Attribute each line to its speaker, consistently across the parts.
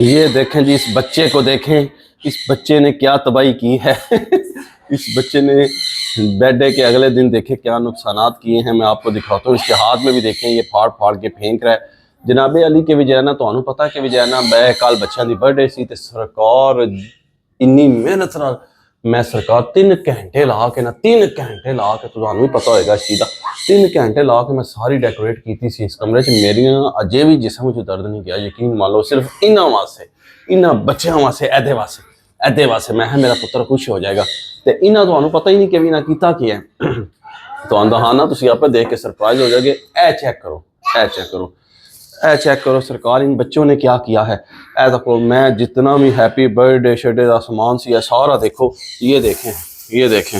Speaker 1: ये देखें जी, इस बच्चे को देखें, इस बच्चे ने क्या तबाही की है। इस बच्चे ने बर्थडे के अगले दिन देखे क्या नुकसानात किए हैं। मैं आपको दिखाता हूँ। इसके हाथ में भी देखें, ये फाड़ फाड़ के फेंक रहा है। जनाबे अली के विजयना तो पता है कि विजयना मैं कल बच्चों की बर्थडे सी ते सरकार इन्नी मेहनत नाल मैं सरकार 3 घंटे ला के ना 3 घंटे ला के भी पता होगा इस चीज़ का 3 घंटे ला के मैं सारी डेकोरेट की थी इस कमरे च। मेरिया अजे भी जिसम च दर्द नहीं गया, यकीन मान लो, सिर्फ इन्होंने वास्ते, इन्होंने बच्चों वास्ते, ऐदे वास्ते मैं मेरा पुत्र खुश हो जाएगा। तो इन्होंने तो पता ही नहीं कि भी इन्हें किया कि है। तो आंदा हाँ ना, तुम आप देख के सरप्राइज हो जाओगे। ए चेक करो, ए चेक करो, ए चेक करो सरकार इन बच्चों ने क्या किया है। ए देखो, मैं जितना भी हैप्पी बर्थडे शर्डे का सामान सी है सारा देखो। ये देखें, ये देखें,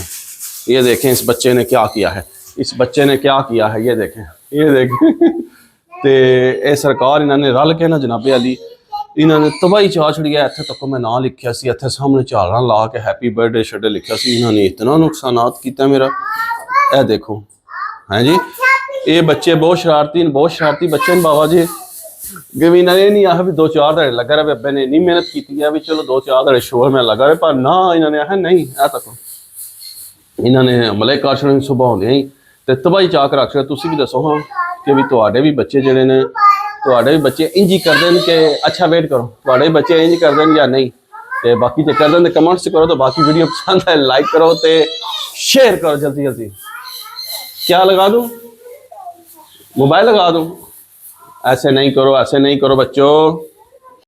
Speaker 1: ये देखें इस बच्चे ने क्या किया है, इस बच्चे ने क्या किया है। ये देखें, ये देखें। तो ये सरकार इन्होंने रल के ना जनाबे अली इन्होंने तबाही चा छड़ी है। इतने तक मैं ना लिखा सी, इतने सामने झालर ला के हैप्पी बर्थडे शर्डे लिखा सी। इन्होंने इतना नुकसानात किया मेरा। ए देखो, हैं जी, ये बच्चे बहुत शरारती बच्चे हैं बाबा जी। कि भी इन्होंने नहीं आया भी 2-4 धड़े लगा रहे, बेबे ने इन्नी मेहनत की है भी चलो 2-4 धड़े शोर में लगा रहे, पर ना इन्होंने आया नहीं। ए तक इन्होंने हमले कर छड़े सुबह होंदे ही ते तबाही चा के रख छड़े। तुसीं भी दसो हाँ कि भी तुहाडे भी बच्चे जिहड़े ने, तुहाडे भी बच्चे इंज ही करदे हैं कि अच्छा वेट करो, तुहाडे भी बच्चे इंज करदे हैं या नहीं। ते बाकी जे करदे हैं कमेंट्स करो। तो बाकी वीडियो पसंद है लाइक करो ते शेयर करो जल्दी जल्दी। क्या लगा दूं, मोबाइल लगा दूं? ऐसे नहीं करो, ऐसे नहीं करो बच्चों।